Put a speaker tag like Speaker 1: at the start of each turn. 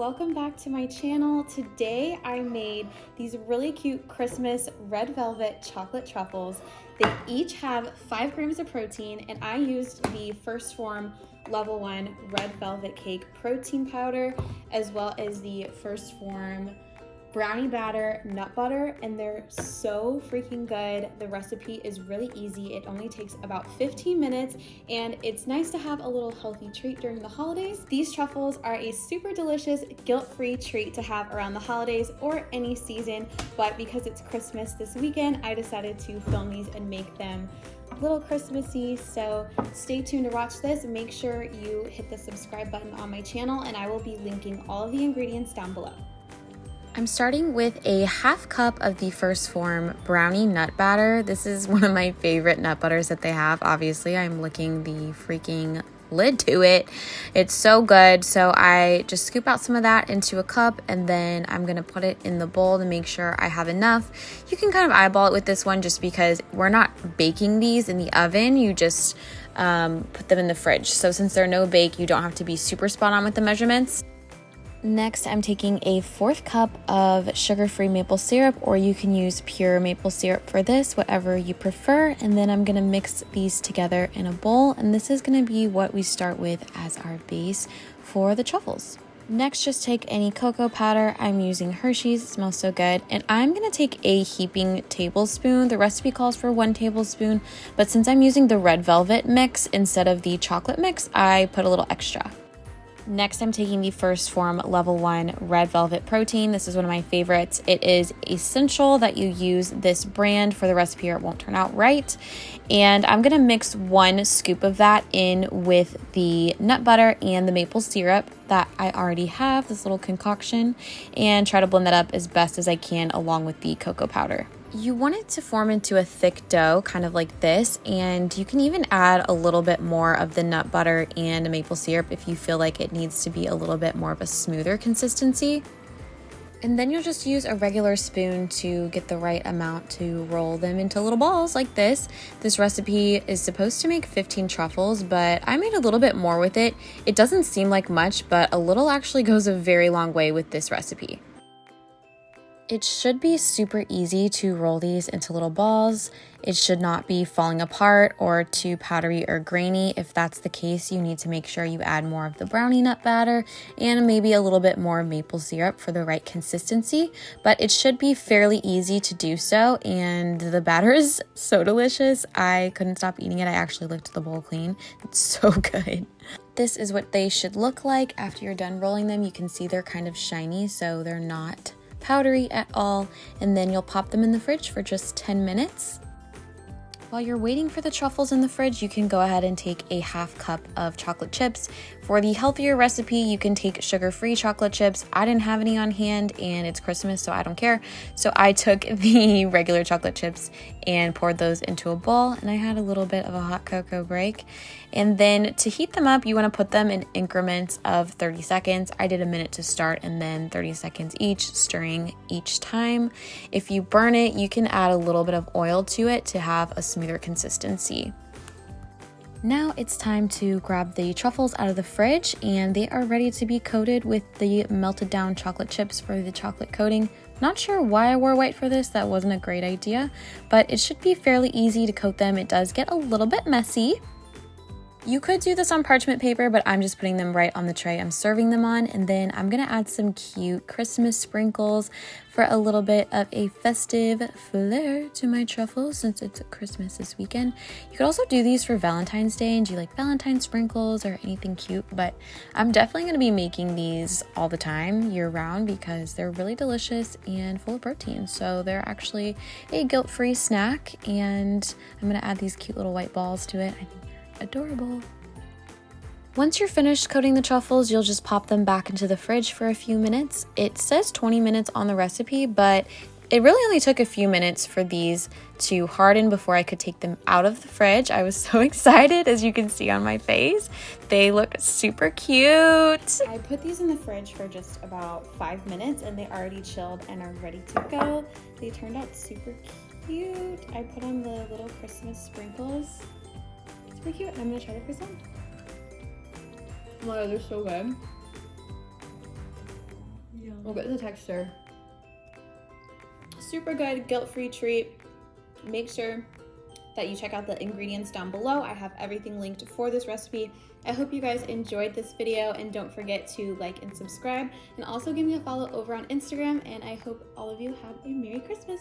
Speaker 1: welcome back to my channel. Today I made these really cute Christmas red velvet chocolate truffles. They each have 5 grams of protein, and I used the First Phorm Level 1 red velvet cake protein powder as well as the First Phorm brownie batter nut butter, and they're so freaking good. The recipe is really easy. It only takes about 15 minutes, and it's nice to have a little healthy treat during the holidays. These truffles are a super delicious, guilt-free treat to have around the holidays or any season, but because it's Christmas this weekend, I decided to film these and make them a little Christmassy. So stay tuned to watch this. Make sure you hit the subscribe button on my channel, and I will be linking all of the ingredients down below. I'm starting with a half cup of the First Phorm brownie nut batter. This is one of my favorite nut butters that they have. Obviously, I'm licking the freaking lid to it. It's so good. So I just scoop out some of that into a cup, and then I'm gonna put it in the bowl to make sure I have enough. You can kind of eyeball it with this one just because we're not baking these in the oven. You just put them in the fridge. So since they're no bake, you don't have to be super spot on with the measurements. Next, I'm taking a 1/4 cup of sugar-free maple syrup, or you can use pure maple syrup for this, whatever you prefer. And then I'm gonna mix these together in a bowl, and this is gonna be what we start with as our base for the truffles. Next, just take any cocoa powder. I'm using Hershey's, it smells so good. And I'm gonna take a heaping tablespoon. The recipe calls for 1 tablespoon, but since I'm using the red velvet mix instead of the chocolate mix, I put a little extra. Next, I'm taking the First Phorm Level 1 Red Velvet Protein. This is one of my favorites. It is essential that you use this brand for the recipe or it won't turn out right. And I'm gonna mix 1 scoop of that in with the nut butter and the maple syrup that I already have, this little concoction, and try to blend that up as best as I can along with the cocoa powder. You want it to form into a thick dough, kind of like this, and you can even add a little bit more of the nut butter and maple syrup if you feel like it needs to be a little bit more of a smoother consistency. And then you'll just use a regular spoon to get the right amount to roll them into little balls like this. This recipe is supposed to make 15 truffles, but I made a little bit more with it. It doesn't seem like much, but a little actually goes a very long way with this recipe. It should be super easy to roll these into little balls. It should not be falling apart or too powdery or grainy. If that's the case, you need to make sure you add more of the brownie nut batter and maybe a little bit more maple syrup for the right consistency. But it should be fairly easy to do so, and the batter is so delicious. I couldn't stop eating it. I actually licked the bowl clean. It's so good. This is what they should look like after you're done rolling them. You can see they're kind of shiny, so they're not powdery at all, and then you'll pop them in the fridge for just 10 minutes. While you're waiting for the truffles in the fridge, you can go ahead and take a half cup of chocolate chips. For the healthier recipe, you can take sugar-free chocolate chips. I didn't have any on hand, and it's Christmas, so I don't care. So I took the regular chocolate chips and poured those into a bowl, and I had a little bit of a hot cocoa break. And then to heat them up, you want to put them in increments of 30 seconds. I did a minute to start and then 30 seconds each, stirring each time. If you burn it, you can add a little bit of oil to it to have a smoother consistency. Now it's time to grab the truffles out of the fridge, and they are ready to be coated with the melted down chocolate chips for the chocolate coating. Not sure why I wore white for this, that wasn't a great idea, but it should be fairly easy to coat them. It does get a little bit messy. You could do this on parchment paper, but I'm just putting them right on the tray I'm serving them on. And then I'm gonna add some cute Christmas sprinkles for a little bit of a festive flair to my truffles since it's Christmas this weekend. You could also do these for Valentine's Day and do like Valentine sprinkles or anything cute, but I'm definitely gonna be making these all the time year round because they're really delicious and full of protein. So they're actually a guilt-free snack, and I'm gonna add these cute little white balls to it. I think adorable. Once you're finished coating the truffles, you'll just pop them back into the fridge for a few minutes. It says 20 minutes on the recipe, but it really only took a few minutes for these to harden before I could take them out of the fridge. I was so excited, as you can see on my face. They look super cute. I put these in the fridge for just about 5 minutes, and they already chilled and are ready to go. They turned out super cute. I put on the little Christmas sprinkles. Pretty cute. I'm gonna try the first one. Oh my god, they're so good. We'll get the texture. Super good, guilt-free treat. Make sure that you check out the ingredients down below. I have everything linked for this recipe. I hope you guys enjoyed this video, and don't forget to like and subscribe, and also give me a follow over on Instagram, and I hope all of you have a Merry Christmas.